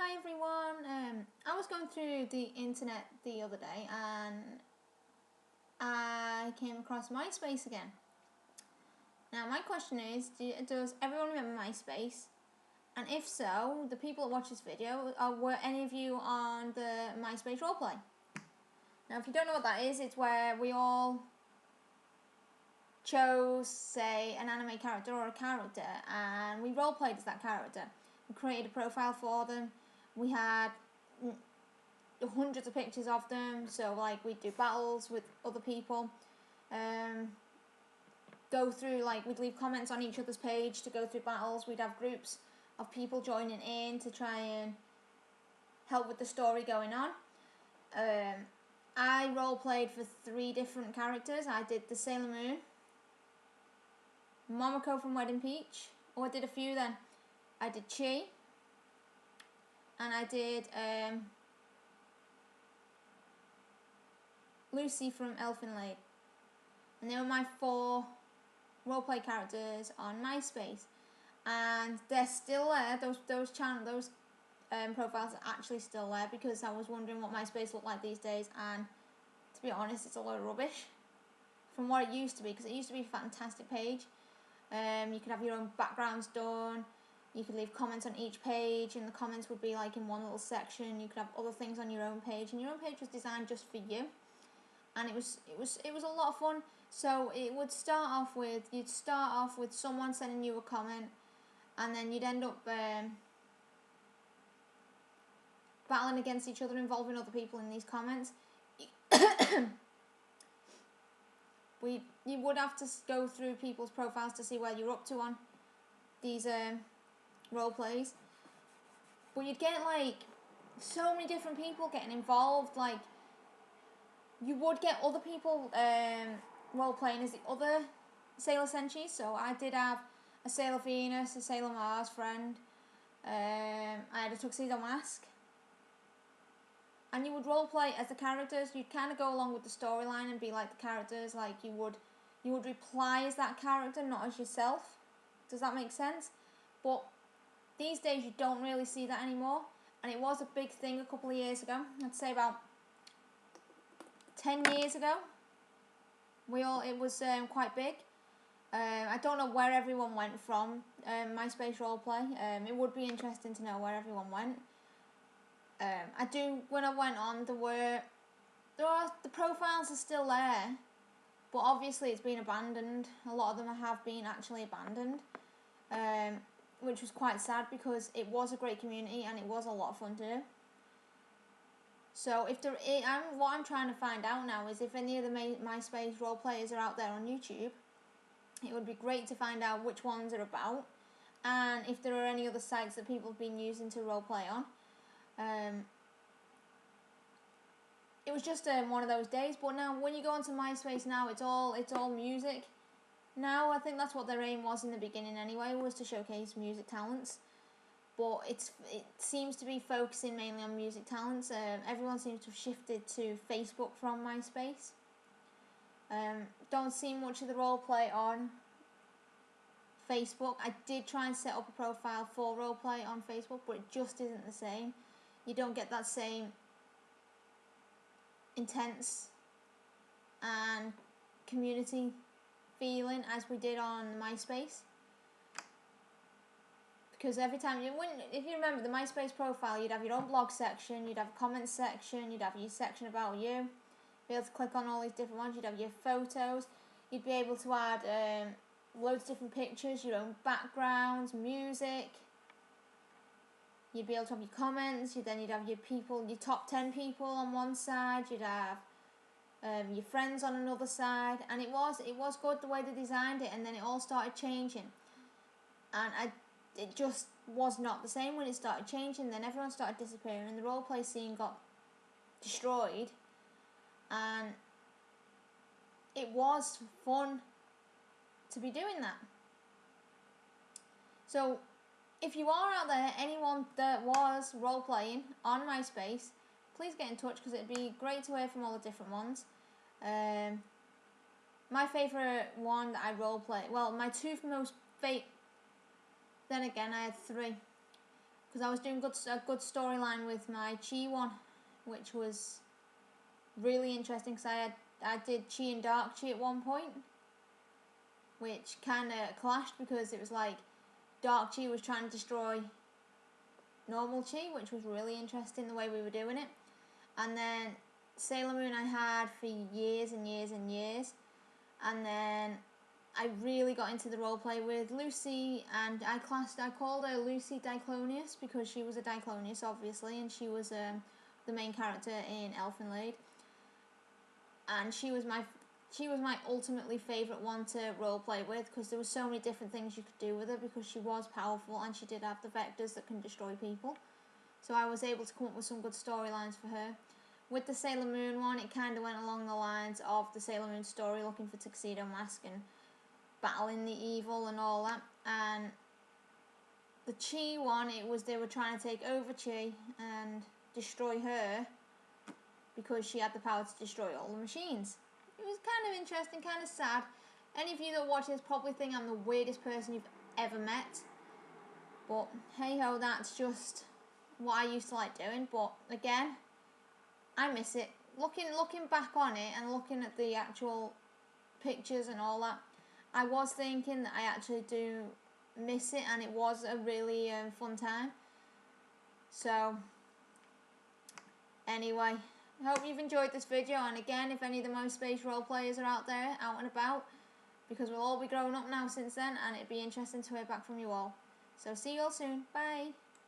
Hi everyone, I was going through the internet the other day and I came across MySpace again. Now my question is, does everyone remember MySpace? And if so, the people that watch this video, were any of you on the MySpace roleplay? Now if you don't know what that is, it's where we all chose, say, an anime character or a character and we roleplayed as that character. We created a profile for them. We had hundreds of pictures of them, so like we'd do battles with other people, go through, like, we'd leave comments on each other's page to go through battles. We'd have groups of people joining in to try and help with the story going on. I roleplayed for 3 different characters. I did the Sailor Moon, Momoko from Wedding Peach, I did a few then. I did Chi, and I did Lucy from Elfin Lake. And they were my 4 roleplay characters on MySpace, and they're still there. Those profiles are actually still there because I was wondering what MySpace looked like these days, and to be honest, it's a lot of rubbish from what it used to be, because it used to be a fantastic page. You could have your own backgrounds done. You could leave comments on each page, and the comments would be like in one little section. You could have other things on your own page, and your own page was designed just for you. And it was a lot of fun. So it would start off with, you'd start off with someone sending you a comment, and then you'd end up battling against each other, involving other people in these comments. You would have to go through people's profiles to see where you're up to on these role plays, but you'd get like so many different people getting involved. Like, you would get other people role playing as the other Sailor Senshis. So I did have a Sailor Venus, a Sailor Mars friend. I had a Tuxedo Mask, and you would role play as the characters. You'd kind of go along with the storyline and be like the characters. Like, you would reply as that character, not as yourself. Does that make sense? But these days you don't really see that anymore, and it was a big thing a couple of years ago. I'd say about 10 years ago. It was quite big. I don't know where everyone went from MySpace roleplay. It would be interesting to know where everyone went. When I went on, the profiles are still there, but obviously it's been abandoned. A lot of them have been actually abandoned, which was quite sad because it was a great community and it was a lot of fun to do. So what I'm trying to find out now is if any of the MySpace role players are out there on YouTube. It would be great to find out which ones are about, and if there are any other sites that people have been using to roleplay on. It was just one of those days, but now when you go onto MySpace now, it's all music. Now I think that's what their aim was in the beginning anyway, was to showcase music talents. But it seems to be focusing mainly on music talents. Everyone seems to have shifted to Facebook from MySpace. Don't see much of the roleplay on Facebook. I did try and set up a profile for roleplay on Facebook, but it just isn't the same. You don't get that same intense and community feeling as we did on MySpace. Because every time if you remember the MySpace profile, you'd have your own blog section, you'd have a comment section, you'd have your section about you. Be able to click on all these different ones. You'd have your photos. You'd be able to add loads of different pictures, your own backgrounds, music. You'd be able to have your comments. Then you'd have your top 10 people on one side. You'd have your friends on another side, and it was good the way they designed it. And then it all started changing, and it just was not the same when it started changing. Then everyone started disappearing, and the roleplay scene got destroyed. And it was fun to be doing that. So if you are out there, anyone that was role-playing on MySpace, please get in touch, because it'd be great to hear from all the different ones. My favourite one that I role-play, well, my 2 most then again I had 3. because I was doing a good storyline with my Chi one, which was really interesting because I did Chi and Dark Chi at one point, which kind of clashed because it was like Dark Chi was trying to destroy normal Chi, which was really interesting the way we were doing it. And then Sailor Moon I had for years and years and years, and then I really got into the roleplay with Lucy, and I called her Lucy Diclonius because she was a Diclonius, obviously, and she was the main character in Elfenlied, and she was my ultimately favourite one to roleplay with because there were so many different things you could do with her because she was powerful and she did have the vectors that can destroy people. So I was able to come up with some good storylines for her. With the Sailor Moon one, it kind of went along the lines of the Sailor Moon story, looking for Tuxedo Mask and battling the evil and all that. And the Chi one, it was they were trying to take over Chi and destroy her because she had the power to destroy all the machines. It was kind of interesting, kind of sad. Any of you that watch this probably think I'm the weirdest person you've ever met. But hey ho, that's just what I used to like doing. But again, I miss it. Looking back on it and looking at the actual pictures and all that, I was thinking that I actually do miss it, and it was a really fun time. So anyway, I hope you've enjoyed this video, and again, if any of the myspace role players are out there, out and about, because we'll all be growing up now since then, and it'd be interesting to hear back from you all. So see you all soon. Bye.